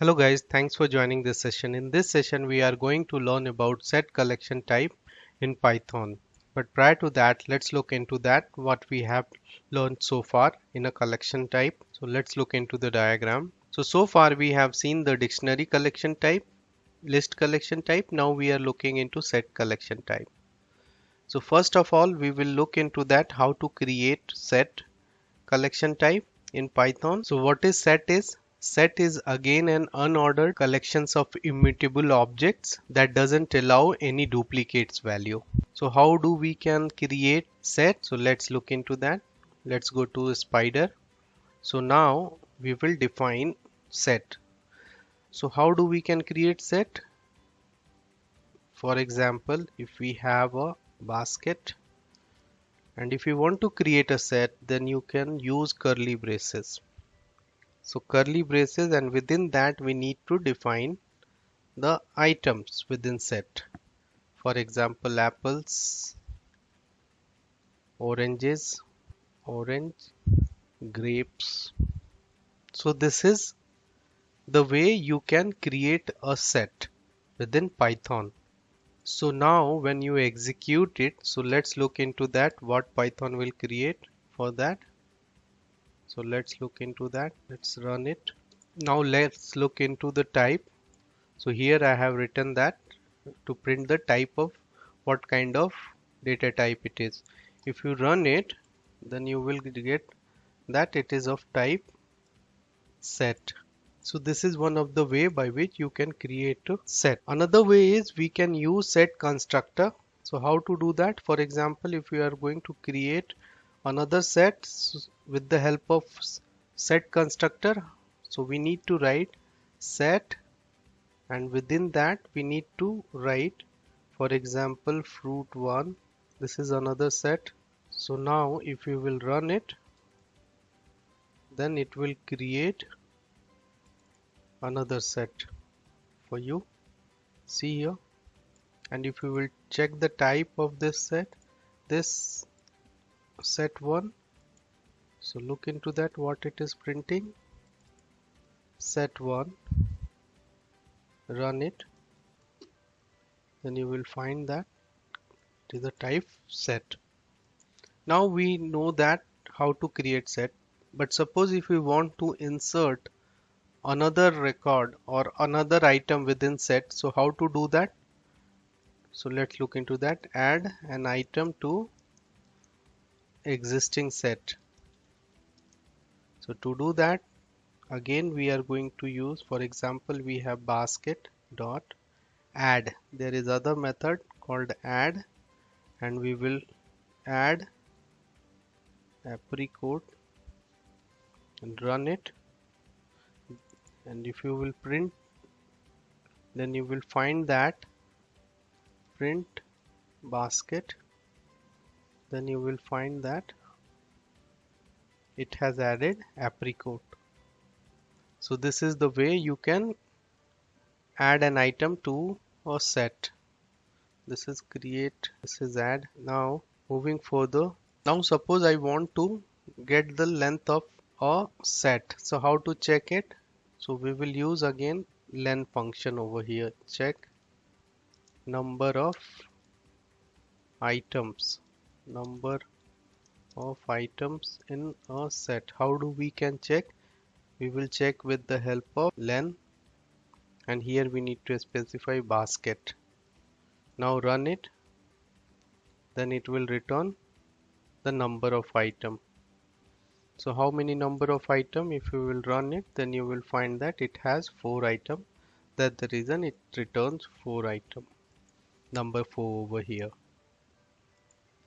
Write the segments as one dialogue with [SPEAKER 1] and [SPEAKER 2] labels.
[SPEAKER 1] Hello guys, thanks for joining this session. In this session, we are going to learn about set collection type in Python. But prior to that, let's look into that what we have learned so far in a collection type. So let's look into the diagram. So far we have seen the dictionary collection type, list collection type. Now we are looking into set collection type. So first of all, we will look into that how to create set collection type in Python. So what is set is? Set is again an unordered collections of immutable objects that doesn't allow any duplicates value. So how do we can create set? So let's look into that. Let's go to spider. So now we will define set. So how do we can create set? For example, if we have a basket and if you want to create a set, then you can use curly braces. So curly braces, and within that we need to define the items within set. For example, apples, oranges, orange, grapes. So this is the way you can create a set within Python. So now when you execute it, so let's look into that what Python will create for that. So let's look into that. Let's run it. Now let's look into the type. So here I have written that to print the type of what kind of data type it is. If you run it, then you will get that it is of type set. So this is one of the way by which you can create a set. Another way is we can use set constructor. So how to do that? For example, if we are going to create another set with the help of set constructor, so we need to write set, and within that we need to write, for example, fruit1. This is another set. So now if you will run it, then it will create another set for you. See here. And if you will check the type of this set1, so look into that what it is printing. Set1, run it, then you will find that it is a type set. Now we know that how to create set, but suppose if we want to insert another record or another item within set, so how to do that? So let's look into that. Add an item to existing set. So to do that, again we are going to use, for example, we have basket dot add. There is other method called add, and we will add apricot and run it. And if you will print, then you will find that print basket, then you will find that it has added apricot. So this is the way you can add an item to a set. This is create, this is add. Now moving further, now suppose I want to get the length of a set. So how to check it? So we will use again len function over here. Check number of items, number of items in a set. How do we can check? We will check with the help of len, and here we need to specify basket. Now run it, then it will return the number of item. So how many number of item? If you will run it, then you will find that it has 4 item. That's the reason it returns 4 item, number 4 over here.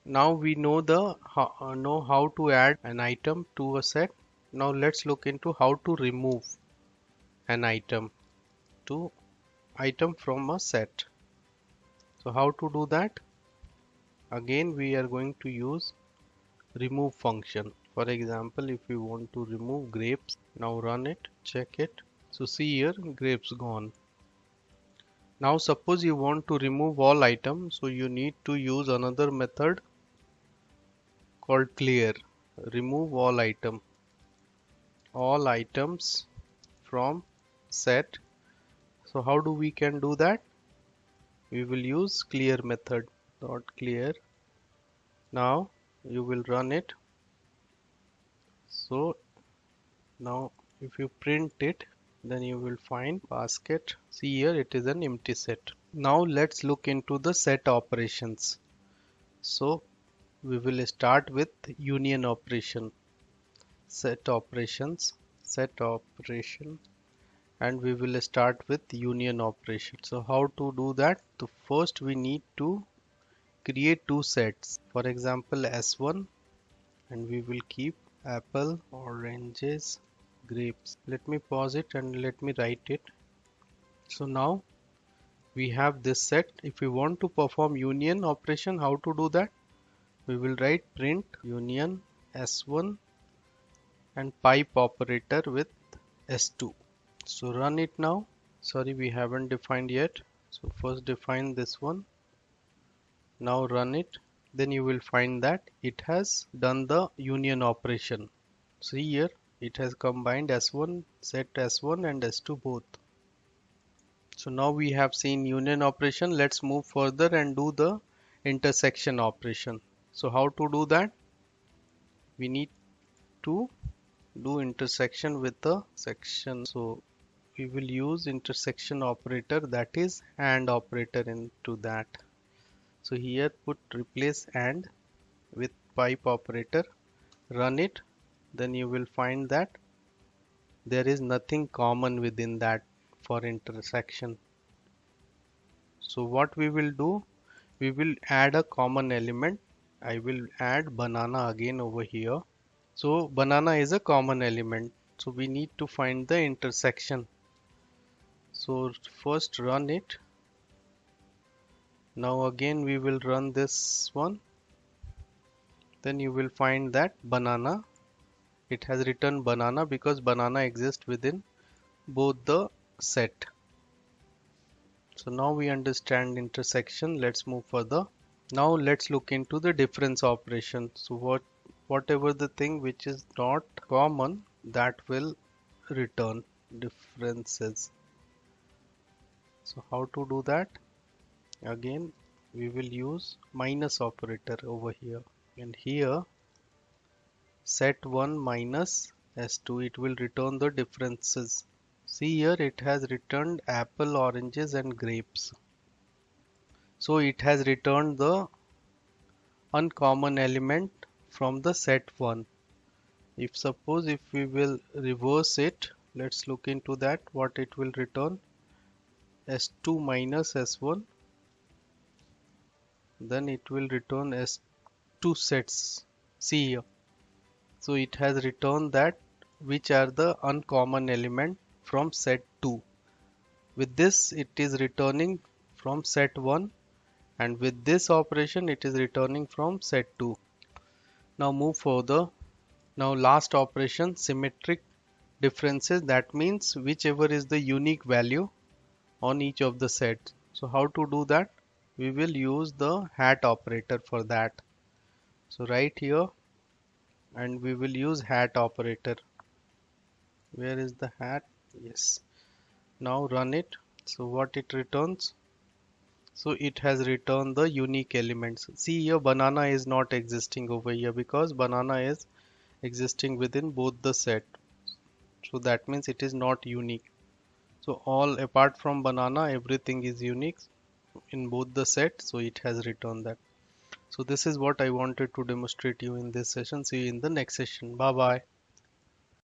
[SPEAKER 1] Now we know how to add an item to a set. Now let's look into how to remove an item from a set. So how to do that? Again we are going to use remove function. For example, if you want to remove grapes, now run it, check it. So see here, grapes gone. Now suppose you want to remove all items, so you need to use another method called clear. Remove all items from set. So how do we can do that? We will use clear method. Dot clear. Now you will run it. So now if you print it, then you will find basket. See here, it is an empty set. Now let's look into the set operations. So we will start with union operation. Set operations, set operation, and we will start with union operation. So how to do that? So first we need to create two sets. For example, S1, and we will keep apple, oranges, grapes. Let me pause it and let me write it. So now we have this set. If we want to perform union operation, how to do that? We will write print union S1 and pipe operator with S2. So run it now. Sorry, we haven't defined yet. So first define this one. Now run it. Then you will find that it has done the union operation. See here, it has combined S1, set S1 and S2 both. So now we have seen union operation. Let's move further and do the intersection operation. So how to do that? We need to do intersection with the section. So we will use intersection operator, that is AND operator into that. So here put replace AND with pipe operator, run it, then you will find that there is nothing common within that for intersection. So what we will do, we will add a common element. I will add banana again over here. So banana is a common element. So we need to find the intersection. So first run it. Now again we will run this one. Then you will find that banana. It has returned banana because banana exists within both the set. So now we understand intersection. Let's move further. Now let's look into the difference operation. So whatever the thing which is not common, that will return differences. So how to do that? Again we will use minus operator over here, and here set 1 minus S2, it will return the differences. See here, it has returned apple, oranges and grapes. So it has returned the uncommon element from the set 1. If suppose if we will reverse it, let's look into that, what it will return. S2 minus S1, then it will return S2 sets. See here. So it has returned that which are the uncommon element from set 2. With this it is returning from set 1, and with this operation it is returning from set 2. Now move further. Now last operation, symmetric differences, that means whichever is the unique value on each of the sets. So how to do that? We will use the hat operator for that. So right here, and we will use hat operator. Where is the hat? Yes. Now run it. So what it returns? So it has returned the unique elements. See here, banana is not existing over here because banana is existing within both the set. So that means it is not unique. So all apart from banana, everything is unique in both the set. So it has returned that. So this is what I wanted to demonstrate you in this session. See you in the next session. Bye bye.